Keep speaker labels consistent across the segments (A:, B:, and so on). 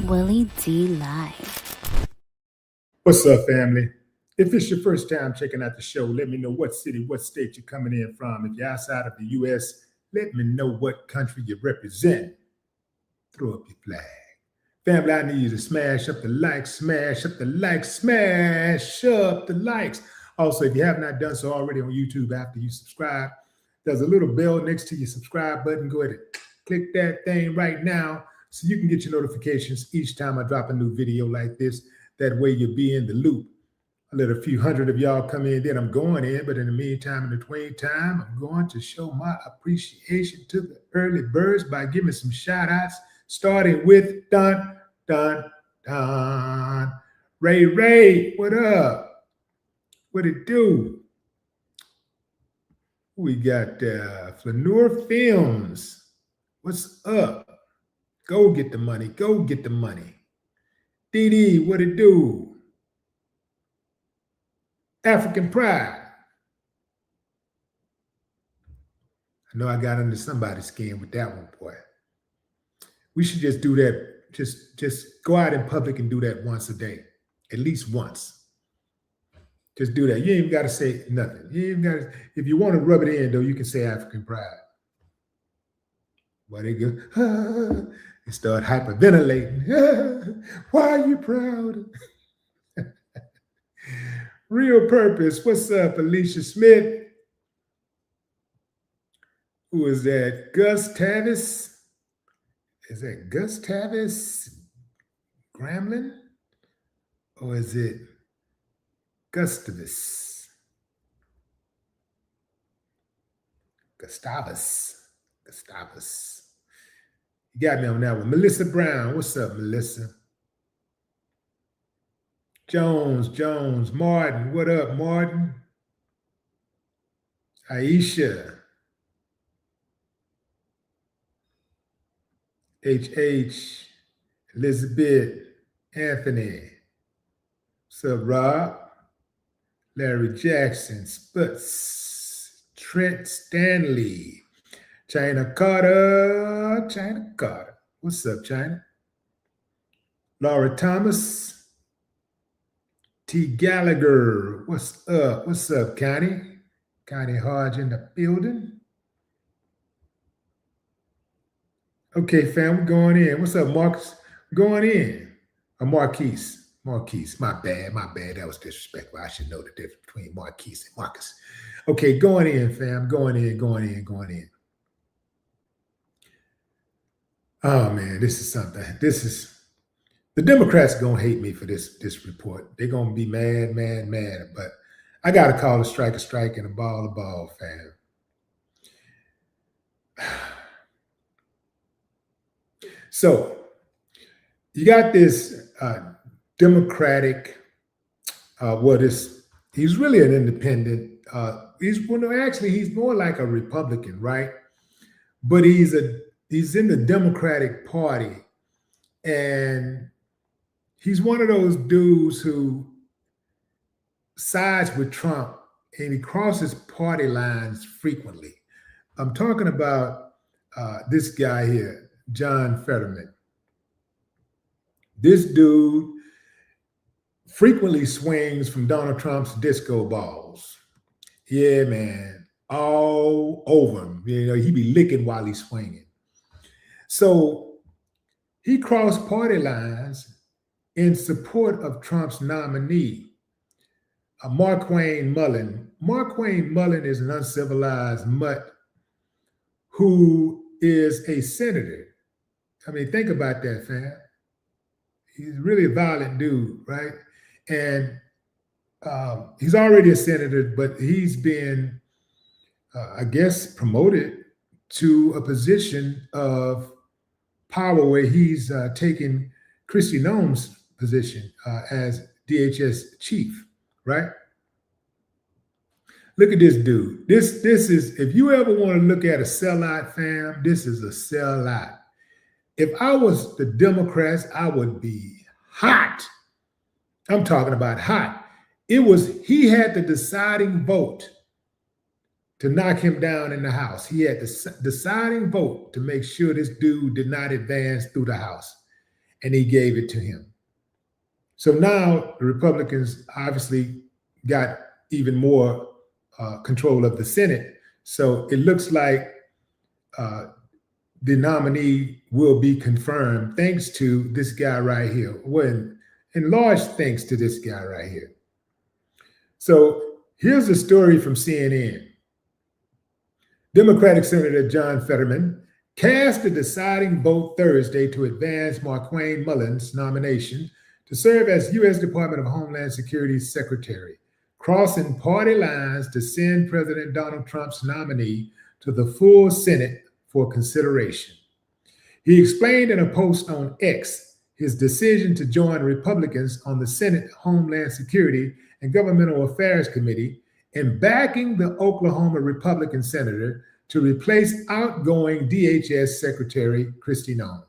A: Willie D Live.
B: What's up, family? If it's your first time checking out the show, let me know what city, what state you're coming in from. If you're outside of the U.S., let me know what country you represent. Throw up your flag. Family, I need you to smash up the likes, smash up the likes, smash up the likes. Also, if you have not done so already on YouTube after you subscribe, there's a little bell next to your subscribe button. Go ahead and click that thing right now so you can get your notifications each time I drop a new video like this. That way you'll be in the loop. I let a few hundred of y'all come in, then I'm going in. But in the meantime, in between time, I'm going to show my appreciation to the early birds by giving some shout outs, starting with Dun, Dun, Dun. Ray, what up? What it do? We got Flaneur Films. What's up? Go get the money. Go get the money. DD, what it do? African Pride. I know I got under somebody's skin with that one, boy. We should just do that. Just go out in public and do that once a day. At least once. Just do that. You ain't even got to say nothing. You ain't got to, if you want to rub it in, though, you can say African Pride. Why they go, and start hyperventilating. Why are you proud? Real Purpose. What's up, Alicia Smith? Who is that? Gus Tavis? Is that Gus Tavis Gremlin? Or is it Gustavus? Gustavus. You got me on that one. Melissa Brown. What's up, Melissa? Jones. Martin. What up, Martin? Aisha. HH. Elizabeth. Anthony. What's up, Rob? Larry Jackson. Sputz. Trent Stanley. China Carter. What's up, China? Laura Thomas. T. Gallagher. What's up? What's up, Connie? Connie Hodge in the building. Okay, fam, we're going in. What's up, Marcus? Going in. Marquise. My bad. That was disrespectful. I should know the difference between Marquise and Marcus. Okay, going in, fam. Going in. Oh, man, this is something. The Democrats are going to hate me for this report. They're going to be mad. But I got to call a strike, and a ball, fam. So you got this Democratic, he's really an independent. He's more like a Republican, right? But he's in the Democratic Party, and he's one of those dudes who sides with Trump, and he crosses party lines frequently. I'm talking about this guy here, John Fetterman. This dude frequently swings from Donald Trump's disco balls. Yeah, man, all over him. You know, he be licking while he's swinging. So he crossed party lines in support of Trump's nominee, Markwayne Mullin. Markwayne Mullin is an uncivilized mutt who is a senator. I mean, think about that, fam. He's really a violent dude, right? And he's already a senator, but he's been, I guess, promoted to a position of power where he's taken Kristi Noem's position as DHS chief, right? Look at this dude. This is, if you ever want to look at a sellout, fam, this is a sellout. If I was the Democrats, I would be hot. I'm talking about hot. He had the deciding vote to knock him down in the House. He had the deciding vote to make sure this dude did not advance through the House. and he gave it to him. So now the Republicans obviously got even more control of the Senate. So it looks like the nominee will be confirmed thanks to this guy right here. Well, in large thanks to this guy right here. So here's a story from CNN. Democratic Senator John Fetterman cast a deciding vote Thursday to advance Markwayne Mullin's nomination to serve as U.S. Department of Homeland Security's secretary, crossing party lines to send President Donald Trump's nominee to the full Senate for consideration. He explained in a post on X his decision to join Republicans on the Senate Homeland Security and Governmental Affairs Committee in backing the Oklahoma Republican senator to replace outgoing DHS Secretary Kristi Noem.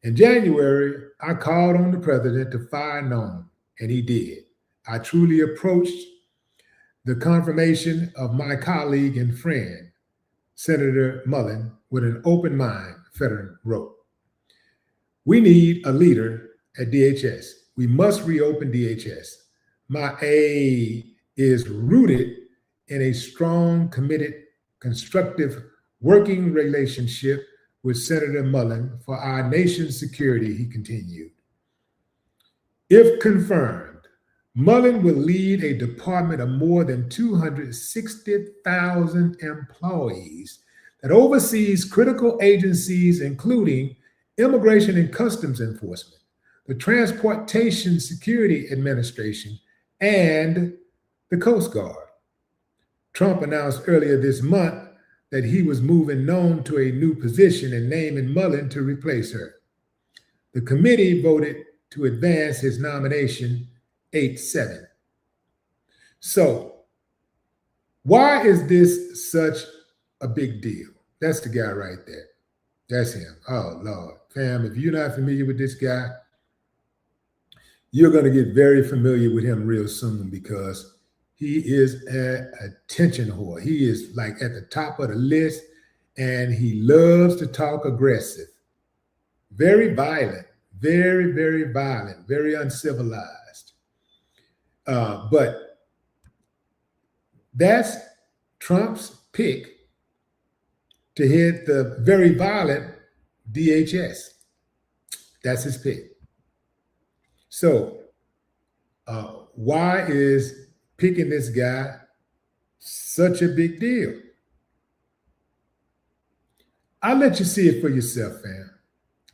B: In January, I called on the president to fire Noem, and he did. I truly approached the confirmation of my colleague and friend, Senator Mullin, with an open mind, Fetterman wrote. We need a leader at DHS. We must reopen DHS. My aid is rooted in a strong, committed, constructive working relationship with Senator Mullin for our nation's security, he continued. If confirmed, Mullin will lead a department of more than 260,000 employees that oversees critical agencies, including Immigration and Customs Enforcement, the Transportation Security Administration, and the Coast Guard. Trump announced earlier this month that he was moving Noem to a new position and naming Mullin to replace her. The committee voted to advance his nomination 8-7. So, why is this such a big deal? That's the guy right there. That's him. Oh, Lord. Fam, if you're not familiar with this guy, you're going to get very familiar with him real soon because he is an attention whore. He is like at the top of the list, and he loves to talk aggressive. Very violent, very, very violent, very uncivilized. But that's Trump's pick to hit the very violent DHS. That's his pick. So why is picking this guy such a big deal? I'll let you see it for yourself, fam.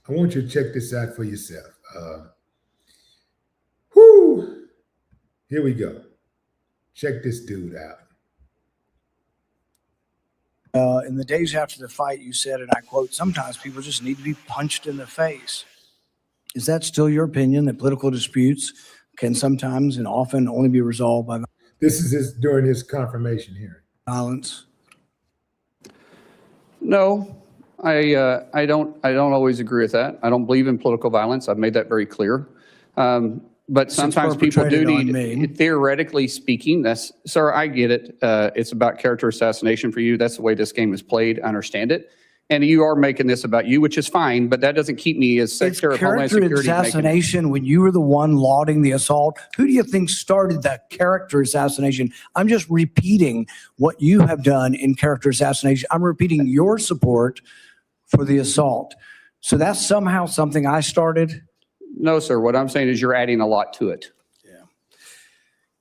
B: I want you to check this out for yourself. Here we go. Check this dude out.
C: In the days after the fight, you said, and I quote, sometimes people just need to be punched in the face. Is that still your opinion, that political disputes can sometimes and often only be resolved by
B: This is during his confirmation hearing.
C: Violence?
D: No, I don't always agree with that. I don't believe in political violence. I've made that very clear. But sometimes people do need, theoretically speaking, sir, I get it. It's about character assassination for you. That's the way this game is played. I understand it. And you are making this about you, which is fine, but that doesn't keep me as Secretary of Homeland Security.
C: Character assassination when you were the one lauding the assault. Who do you think started that character assassination? I'm just repeating what you have done in character assassination. I'm repeating your support for the assault. So that's somehow something I started?
D: No, sir. What I'm saying is you're adding a lot to it.
C: Yeah.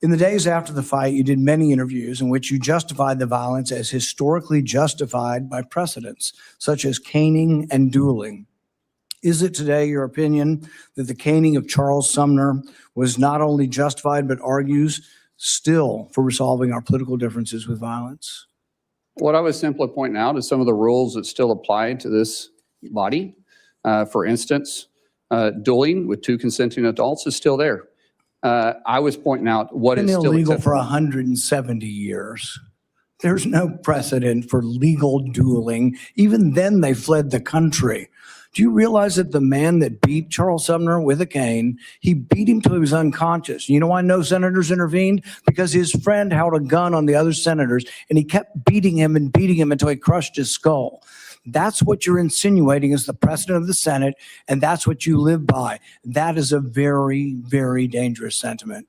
C: In the days after the fight, you did many interviews in which you justified the violence as historically justified by precedents, such as caning and dueling. Is it today your opinion that the caning of Charles Sumner was not only justified, but argues still for resolving our political differences with violence?
D: What I was simply pointing out is some of the rules that still apply to this body. For instance, dueling with two consenting adults is still there. I was pointing out what is still
C: illegal for 170 years. There's no precedent for legal dueling. Even then, they fled the country. Do you realize that the man that beat Charles Sumner with a cane, he beat him till he was unconscious? You know why no senators intervened? Because his friend held a gun on the other senators, and he kept beating him until he crushed his skull. That's what you're insinuating as the president of the Senate, and that's what you live by. That is a very, very dangerous sentiment.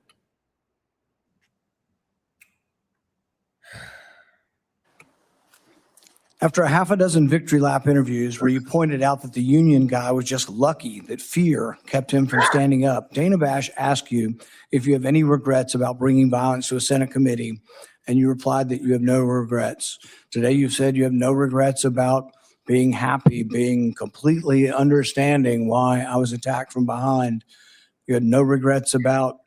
C: After a half a dozen victory lap interviews where you pointed out that the union guy was just lucky that fear kept him from standing up, Dana Bash asked you if you have any regrets about bringing violence to a Senate committee, and you replied that you have no regrets. Today you've said you have no regrets about being happy, being completely understanding why I was attacked from behind. You had no regrets about,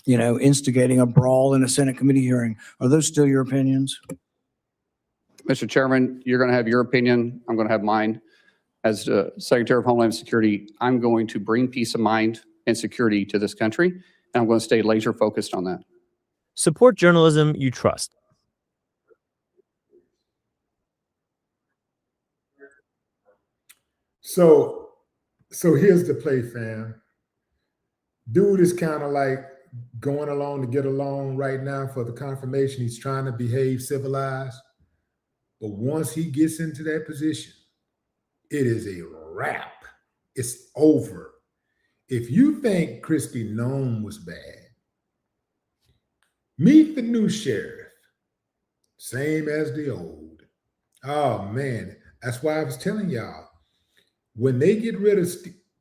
C: instigating a brawl in a Senate committee hearing. Are those still your opinions?
D: Mr. Chairman, you're going to have your opinion. I'm going to have mine. As Secretary of Homeland Security, I'm going to bring peace of mind and security to this country, and I'm going to stay laser focused on that.
E: Support journalism you trust.
B: So here's the play, fam. Dude is kind of like going along to get along right now for the confirmation. He's trying to behave civilized. But once he gets into that position, it is a wrap. It's over. If you think Kristi Noem was bad, meet the new sheriff. Same as the old. Oh, man. That's why I was telling y'all, when they get rid of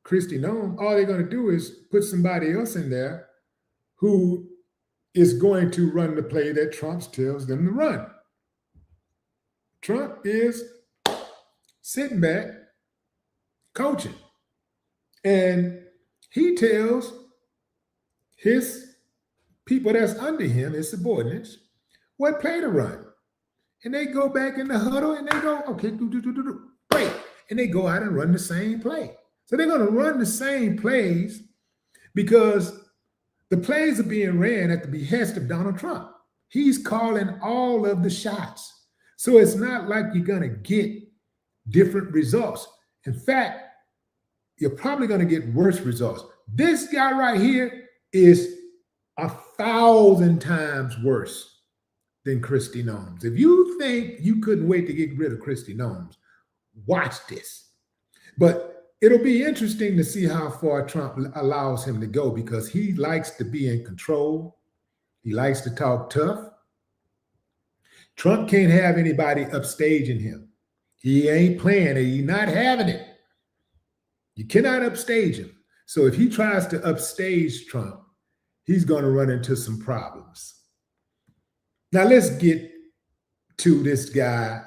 B: Kristi Noem, all they're going to do is put somebody else in there who is going to run the play that Trump tells them to run. Trump is sitting back, coaching, and he tells his people that's under him, his subordinates, what play to run. And they go back in the huddle and they go, okay, play. And they go out and run the same play. So they're going to run the same plays because the plays are being ran at the behest of Donald Trump. He's calling all of the shots. So it's not like you're going to get different results. In fact, you're probably going to get worse results. This guy right here is 1,000 times worse than Kristi Noem. If you think you couldn't wait to get rid of Kristi Noem, watch this. But it'll be interesting to see how far Trump allows him to go because he likes to be in control. He likes to talk tough. Trump can't have anybody upstaging him. He ain't playing it. He's not having it. You cannot upstage him. So if he tries to upstage Trump, he's going to run into some problems. Now let's get to this guy,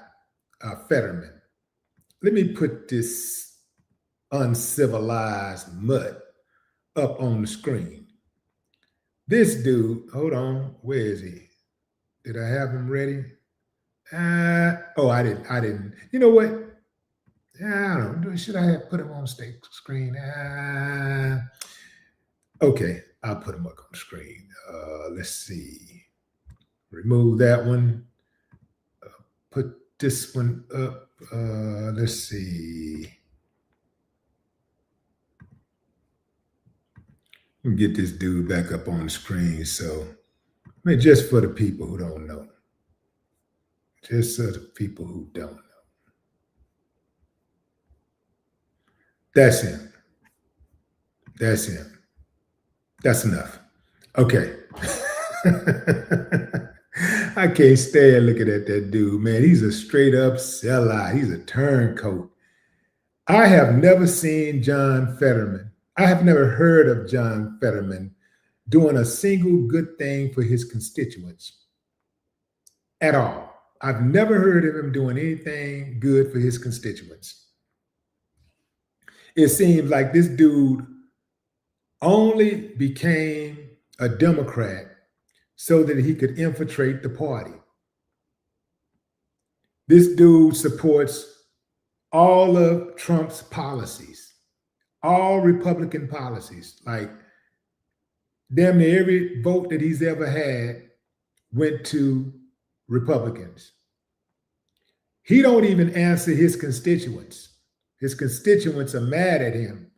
B: Fetterman. Let me put this uncivilized mutt up on the screen. This dude, hold on, where is he? Did I have him ready? I didn't. You know what? I don't know. Should I have put him on the screen? Okay, I'll put him up on the screen. Let's see. Remove that one. Put this one up. Let's see. Let me get this dude back up on the screen. So, just for the people who don't know. Just so the people who don't know. That's him. That's him. That's enough. Okay. I can't stand looking at that dude, man. He's a straight up sellout. He's a turncoat. I have never seen John Fetterman. I have never heard of John Fetterman doing a single good thing for his constituents at all. I've never heard of him doing anything good for his constituents. It seems like this dude only became a Democrat so that he could infiltrate the party. This dude supports all of Trump's policies, all Republican policies. Like damn near every vote that he's ever had went to Republicans. He don't even answer his constituents. His constituents are mad at him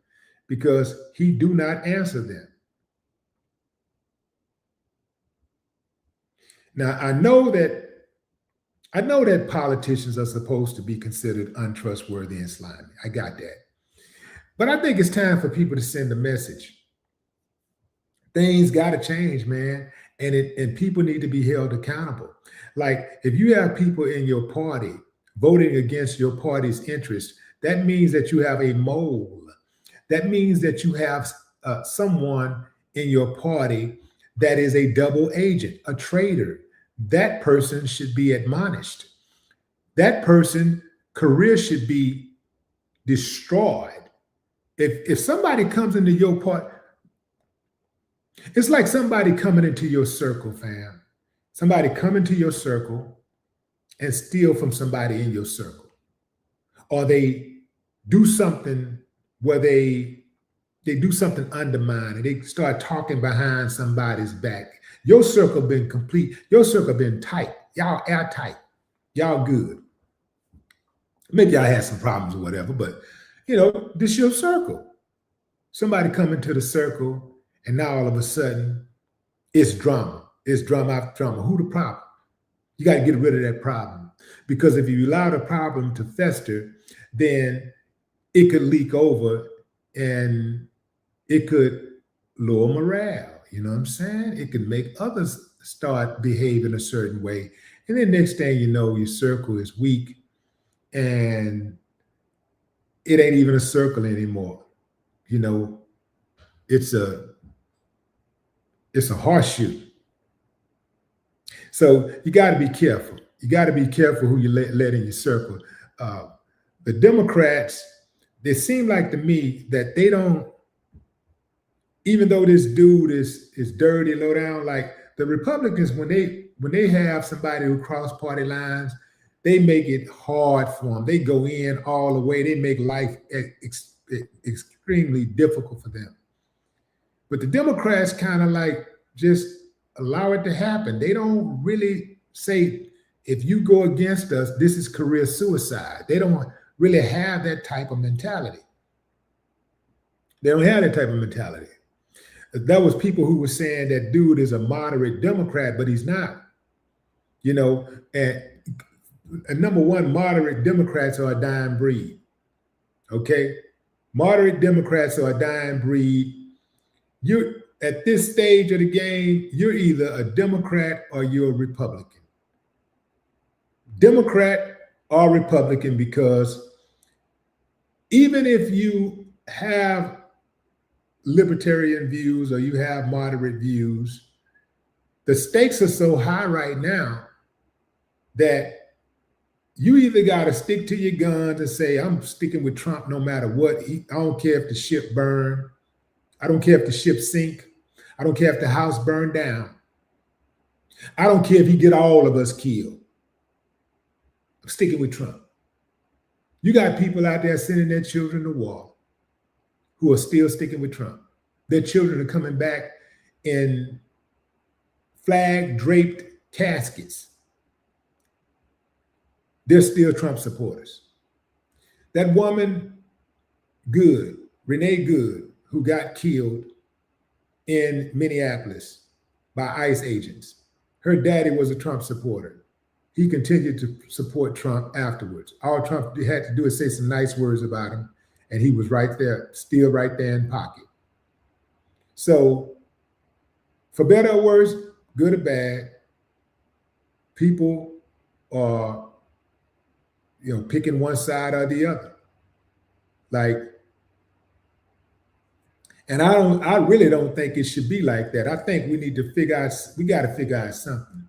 B: because he do not answer them. Now, I know that I know that politicians are supposed to be considered untrustworthy and slimy. I got that. But I think it's time for people to send a message. Things got to change, man. And people need to be held accountable. Like if you have people in your party voting against your party's interest, that means that you have a mole. That means that you have someone in your party that is a double agent, a traitor. That person should be admonished. That person's career should be destroyed. If somebody comes into your party, it's like somebody coming into your circle, fam. Somebody come into your circle and steal from somebody in your circle. Or they do something where they do something undermining. They start talking behind somebody's back. Your circle been complete. Your circle been tight. Y'all airtight. Y'all good. Maybe y'all had some problems or whatever, but this your circle. Somebody come into the circle and now all of a sudden it's drama. It's drama after drama. Who the problem? You got to get rid of that problem. Because if you allow the problem to fester, then it could leak over and it could lower morale. You know what I'm saying? It could make others start behaving a certain way. And then next thing you know, your circle is weak and it ain't even a circle anymore. It's a horseshoe. So you got to be careful. You got to be careful who you let in your circle. The Democrats, they seem like to me that they don't, even though this dude is dirty, low down, like the Republicans, when they have somebody who cross party lines, they make it hard for them. They go in all the way. They make life extremely difficult for them. But the Democrats kind of like just allow it to happen. They don't really say, if you go against us, this is career suicide. They don't really have that type of mentality. They don't have that type of mentality. That was people who were saying that dude is a moderate Democrat, but he's not. And number one, moderate Democrats are a dying breed. Okay? Moderate Democrats are a dying breed. You're at this stage of the game, you're either a Democrat or you're a Republican. Democrat or Republican, because even if you have libertarian views or you have moderate views, the stakes are so high right now that you either got to stick to your guns and say, I'm sticking with Trump no matter what. I don't care if the ship burn. I don't care if the ship sink. I don't care if the house burned down. I don't care if he get all of us killed. I'm sticking with Trump. You got people out there sending their children to war who are still sticking with Trump. Their children are coming back in flag-draped caskets. They're still Trump supporters. That woman, Renee Good, who got killed in Minneapolis by ICE agents, her daddy was a Trump supporter. He continued to support Trump afterwards. All Trump had to do is say some nice words about him, and he was right there, still right there in pocket. So, for better or worse, good or bad, people are picking one side or the other. And I really don't think it should be like that. I think we got to figure out something,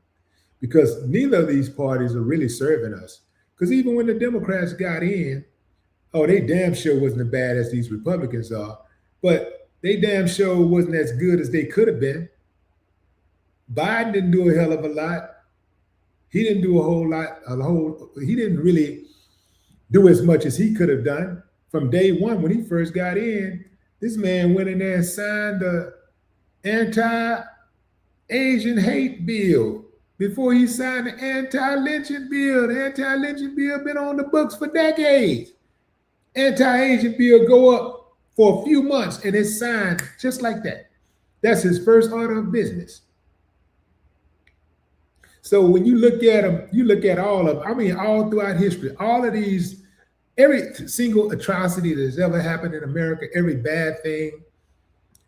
B: because neither of these parties are really serving us. Because even when the Democrats got in, they damn sure wasn't as bad as these Republicans are, but they damn sure wasn't as good as they could have been. Biden didn't do a hell of a lot. He didn't do a whole lot, he didn't really do as much as he could have done. From day one, when he first got in, this man went in there and signed the anti-Asian hate bill before he signed the anti-lynching bill. The anti-lynching bill been on the books for decades. Anti-Asian bill go up for a few months and it's signed just like that. That's his first order of business. So when you look at them, you look at all of them, I mean, all throughout history, all of these, every single atrocity that has ever happened in America, every bad thing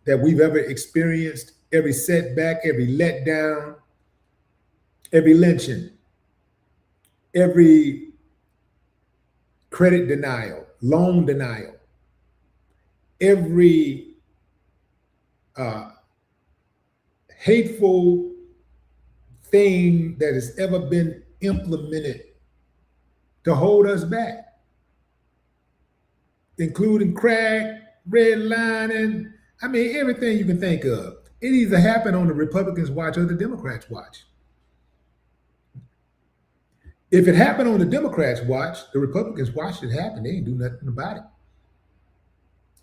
B: that we've ever experienced, every setback, every letdown, every lynching, every credit denial, loan denial, every hateful thing that has ever been implemented to hold us back, including crack, redlining, I mean, everything you can think of. It either happened on the Republicans' watch or the Democrats' watch. If it happened on the Democrats' watch, the Republicans watched it happen. They ain't do nothing about it.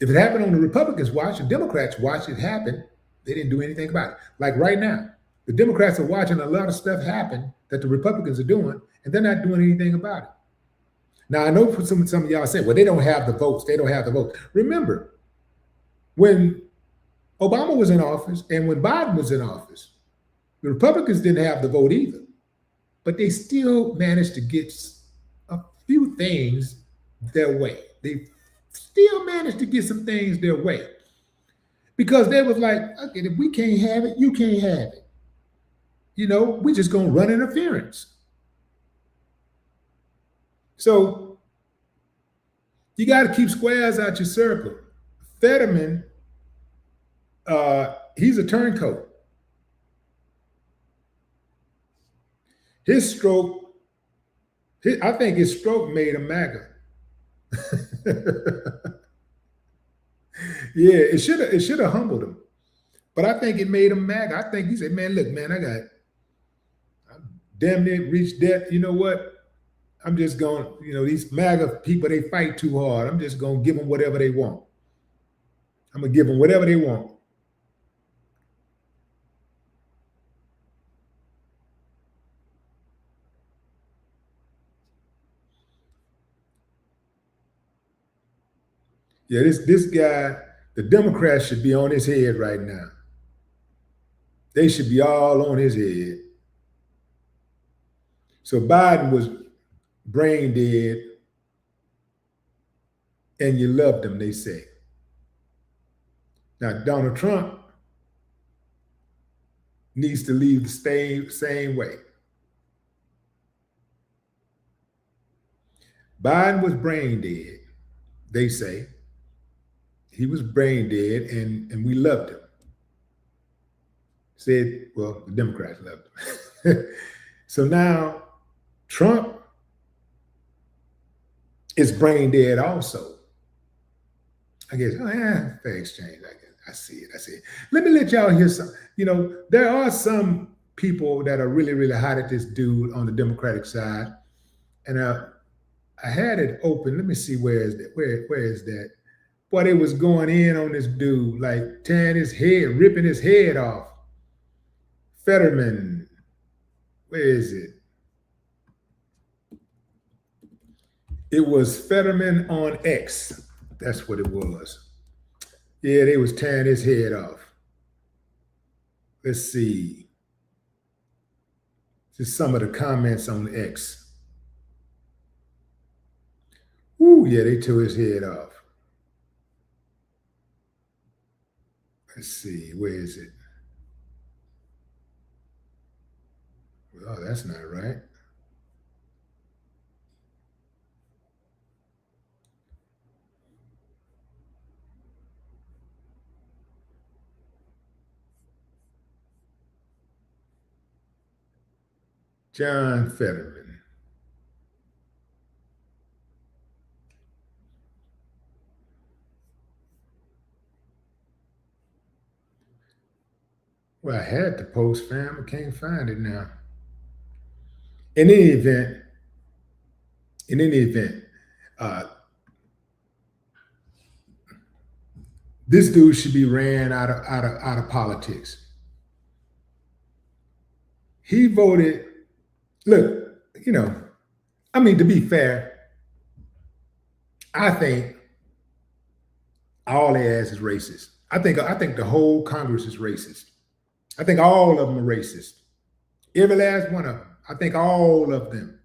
B: If it happened on the Republicans' watch, the Democrats watched it happen. They didn't do anything about it. Like right now, the Democrats are watching a lot of stuff happen that the Republicans are doing, and they're not doing anything about it. Now, I know some of y'all say, well, they don't have the votes. They don't have the votes. Remember, when Obama was in office and when Biden was in office, the Republicans didn't have the vote either, but they still managed to get a few things their way. They still managed to get some things their way because they was like, okay, if we can't have it, you can't have it. You know, we're just going to run interference. So you got to keep squares out your circle. Fetterman, he's a turncoat. His stroke, I think his stroke made him maga. Yeah, it should have humbled him. But I think it made him maga. I think he said, man, look, man, I'm damn near reached death. You know what? I'm just going, these MAGA people, they fight too hard. I'm just going to give them whatever they want. I'm going to give them whatever they want. Yeah, this guy, the Democrats should be on his head right now. They should be all on his head. So Biden was brain dead, and you loved him, they say. Now, Donald Trump needs to leave the same way. Biden was brain dead, they say. He was brain dead, and we loved him. Said, well, the Democrats loved him. So now Trump is brain dead also. I guess, fair exchange. I see it. Let me let y'all hear some. There are some people that are really, really hot at this dude on the Democratic side. And I had it open. Let me see, where is that? Boy, they was going in on this dude, like tearing his head, ripping his head off. Fetterman, where is it? It was Fetterman on X. That's what it was. Yeah, they was tearing his head off. Let's see. Just some of the comments on X. Ooh, yeah, they tore his head off. Let's see, where is it? Oh, that's not right. John Fetterman. Well, I had to post, fam. I can't find it now. In any event, this dude should be ran out of politics. He voted. Look, to be fair, I think all their ass is racist. I think the whole Congress is racist. I think all of them are racist. Every last one of them. I think all of them.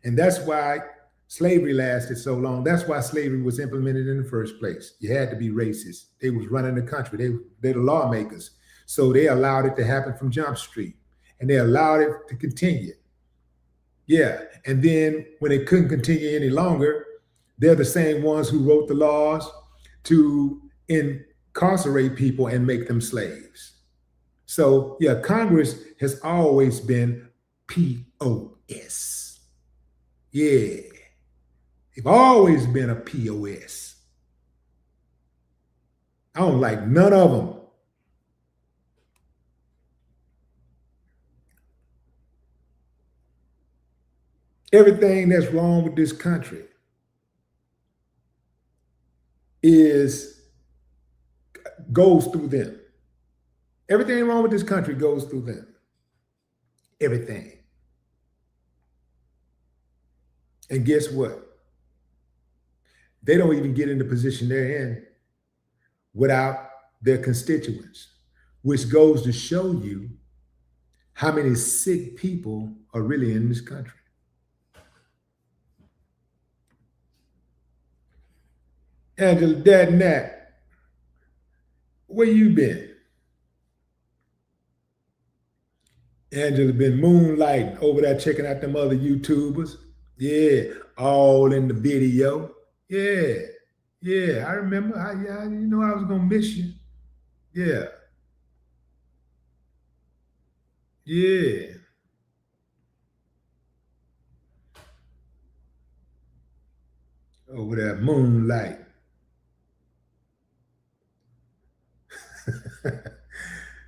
B: And that's why slavery lasted so long. That's why slavery was implemented in the first place. You had to be racist. They was running the country. They're the lawmakers. So they allowed it to happen from Jump Street. And they allowed it to continue. Yeah. And then when it couldn't continue any longer, they're the same ones who wrote the laws to incarcerate people and make them slaves. So yeah, Congress has always been POS. Yeah. They've always been a POS. I don't like none of them. Everything that's wrong with this country goes through them. Everything wrong with this country goes through them. Everything. And guess what? They don't even get in the position they're in without their constituents, which goes to show you how many sick people are really in this country. Angela, Dad, Nat, where you been? Angela been moonlighting over there checking out them other YouTubers. Yeah, all in the video. Yeah, I remember. I was gonna miss you. Yeah. Over there, moonlight.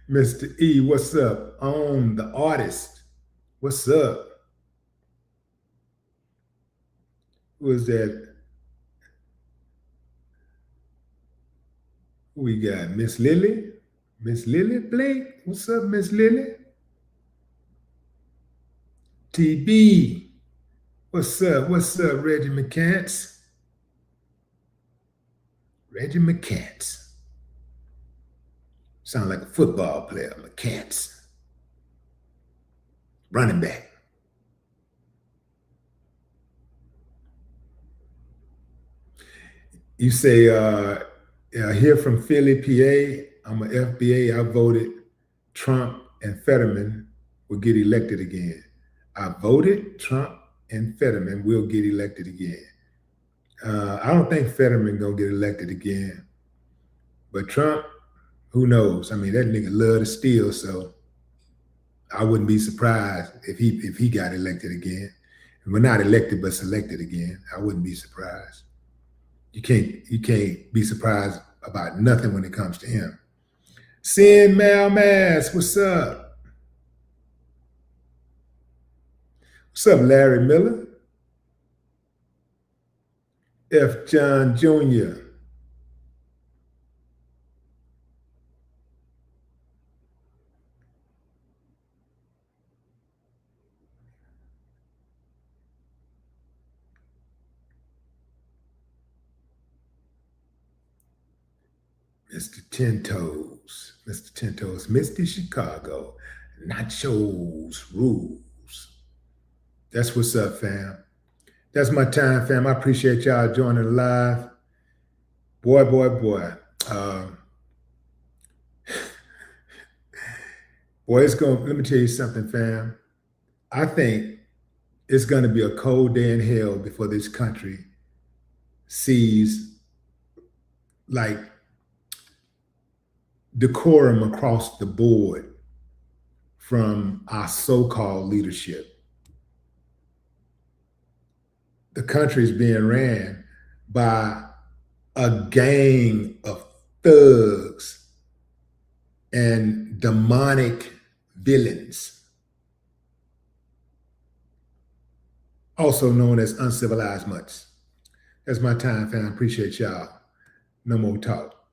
B: Mr. E, what's up? On the artist. What's up? Who is that? Who we got? Miss Lily? Miss Lily Blake? What's up, Miss Lily? TB. What's up? What's up, Reggie McCants? Reggie McCants. Sound like a football player, McCants. Running back. You say, here from Philly, PA, I'm an FBA. I voted Trump and Fetterman will get elected again. I voted Trump and Fetterman will get elected again. I don't think Fetterman gonna get elected again, but Trump, who knows? I mean, that nigga love to steal, so I wouldn't be surprised if he got elected again. Well, not elected, but selected again. I wouldn't be surprised. You can't be surprised about nothing when it comes to him. Sin Malmass, what's up? What's up, Larry Miller? F. John Jr. Mr. Ten Toes, Mr. Chicago, Nachos Rules. That's what's up, fam. That's my time, fam. I appreciate y'all joining live. Boy. Boy, let me tell you something, fam. I think it's gonna be a cold day in hell before this country sees like decorum across the board from our so-called leadership. The country is being ran by a gang of thugs and demonic villains, also known as uncivilized mutts. That's my time, fam. Appreciate y'all. No more talk.